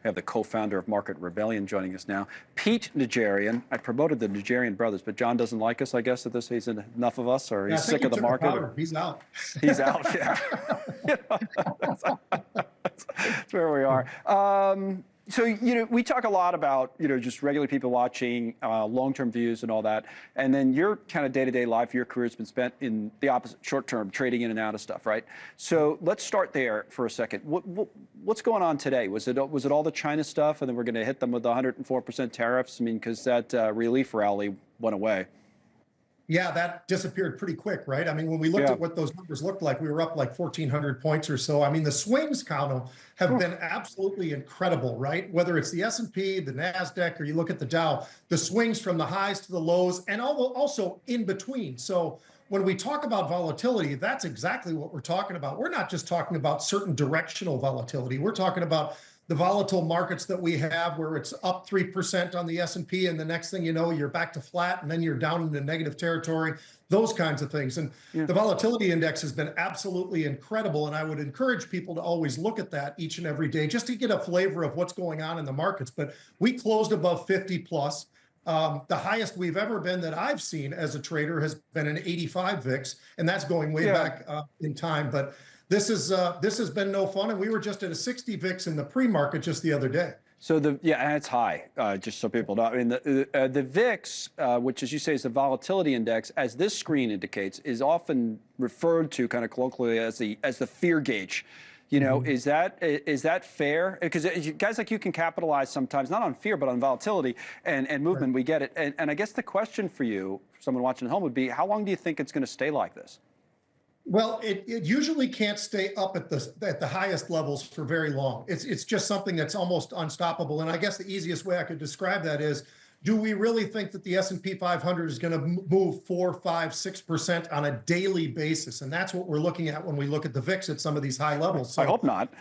We have the co-founder of Market Rebellion joining us now, Pete Najarian. I promoted the Najarian brothers, but John doesn't like us, I guess, at this. He's enough of us, or he's sick of the market. He's out. He's out, yeah. That's where we are. So, we talk a lot about, just regular people watching, long-term views and all that. And then your kind of day-to-day life, your career has been spent in the opposite, short-term, trading in and out of stuff, right? So let's start there for a second. What's going on today? Was it all the China stuff, and then we're going to hit them with the 104% tariffs? I mean, because that relief rally went away. Yeah, that disappeared pretty quick, right? I mean, when we looked at what those numbers looked like, we were up like 1,400 points or so. I mean, the swings, Connell, have been absolutely incredible, right? Whether it's the S&P, the NASDAQ, or you look at the Dow, the swings from the highs to the lows, and also in between. So when we talk about volatility, that's exactly what we're talking about. We're not just talking about certain directional volatility. We're talking about the volatile markets that we have, where it's up 3% on the S&P, and the next thing you know, you're back to flat, and then you're down into negative territory, those kinds of things. And the volatility index has been absolutely incredible, and I would encourage people to always look at that each and every day just to get a flavor of what's going on in the markets. But we closed above 50 plus. The highest we've ever been that I've seen as a trader has been an 85 VIX, and that's going way back in time. But this has been no fun, and we were just at a 60 VIX in the pre-market just the other day. So and it's high, just so people know. I mean, the VIX, which, as you say, is the volatility index, as this screen indicates, is often referred to kind of colloquially as the fear gauge. Is that fair? Because guys like you can capitalize sometimes, not on fear, but on volatility and movement. We get it. And I guess the question for you, someone watching at home, would be, how long do you think it's going to stay like this? Well, it usually can't stay up at the highest levels for very long. It's just something that's almost unstoppable. And I guess the easiest way I could describe that is, do we really think that the S&P 500 is going to move 4, 5, 6% on a daily basis? And that's what we're looking at when we look at the VIX at some of these high levels. So I hope not.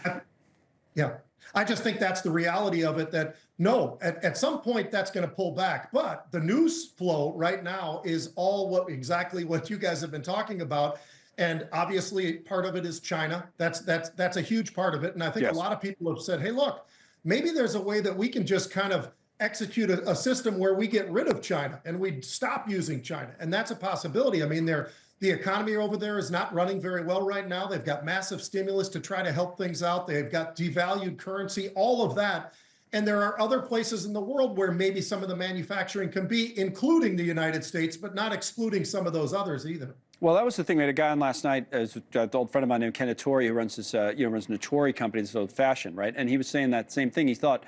I just think that's the reality of it, that no, at some point that's going to pull back. But the news flow right now is all exactly what you guys have been talking about. And obviously part of it is China. That's a huge part of it. And I think a lot of people have said, hey, look, maybe there's a way that we can just kind of execute a system where we get rid of China and we stop using China. And that's a possibility. I mean, the economy over there is not running very well right now. They've got massive stimulus to try to help things out. They've got devalued currency, all of that. And there are other places in the world where maybe some of the manufacturing can be, including the United States, but not excluding some of those others either. Well, that was the thing. We had a guy on last night, an old friend of mine named Ken Nattori, who runs this, runs Nattori company, this old-fashioned, right? And he was saying that same thing. He thought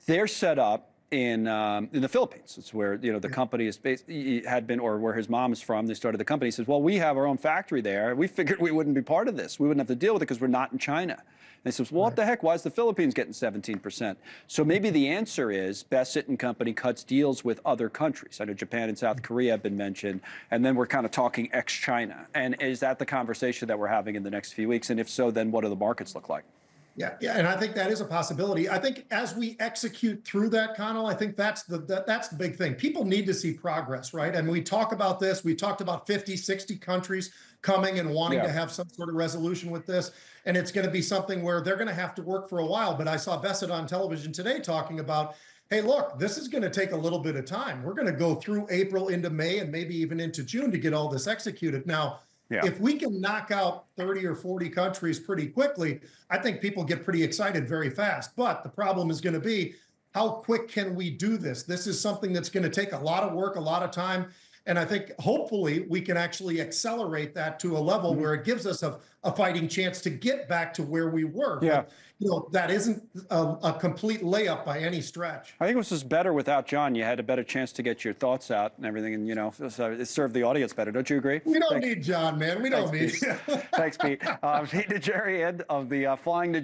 they're set up in the Philippines. It's where the company is based, had been, or where his mom is from. They started the company. He says, "Well, we have our own factory there. We figured we wouldn't be part of this. We wouldn't have to deal with it because we're not in China." And he says, well, what the heck? Why is the Philippines getting 17%? So maybe the answer is Bassett and Company cuts deals with other countries. I know Japan and South Korea have been mentioned, and then we're kind of talking ex-China. And is that the conversation that we're having in the next few weeks? And if so, then what do the markets look like? Yeah, and I think that is a possibility. I think as we execute through that, Connell, I think that's the big thing. People need to see progress, right? And we talk about this. We talked about 50, 60 countries coming and wanting to have some sort of resolution with this. And it's going to be something where they're going to have to work for a while. But I saw Bassett on television today talking about, hey, look, this is going to take a little bit of time. We're going to go through April into May and maybe even into June to get all this executed. Now, if we can knock out 30 or 40 countries pretty quickly, I think people get pretty excited very fast. But the problem is going to be, how quick can we do this? This is something that's going to take a lot of work, a lot of time. And I think hopefully we can actually accelerate that to a level where it gives us a fighting chance to get back to where we were. Yeah. But, that isn't a complete layup by any stretch. I think it was just better without John. You had a better chance to get your thoughts out and everything, and it served the audience better. Don't you agree? We don't need John, man. We don't need. Thanks, Pete. Pete Najarian of the Flying Najarian.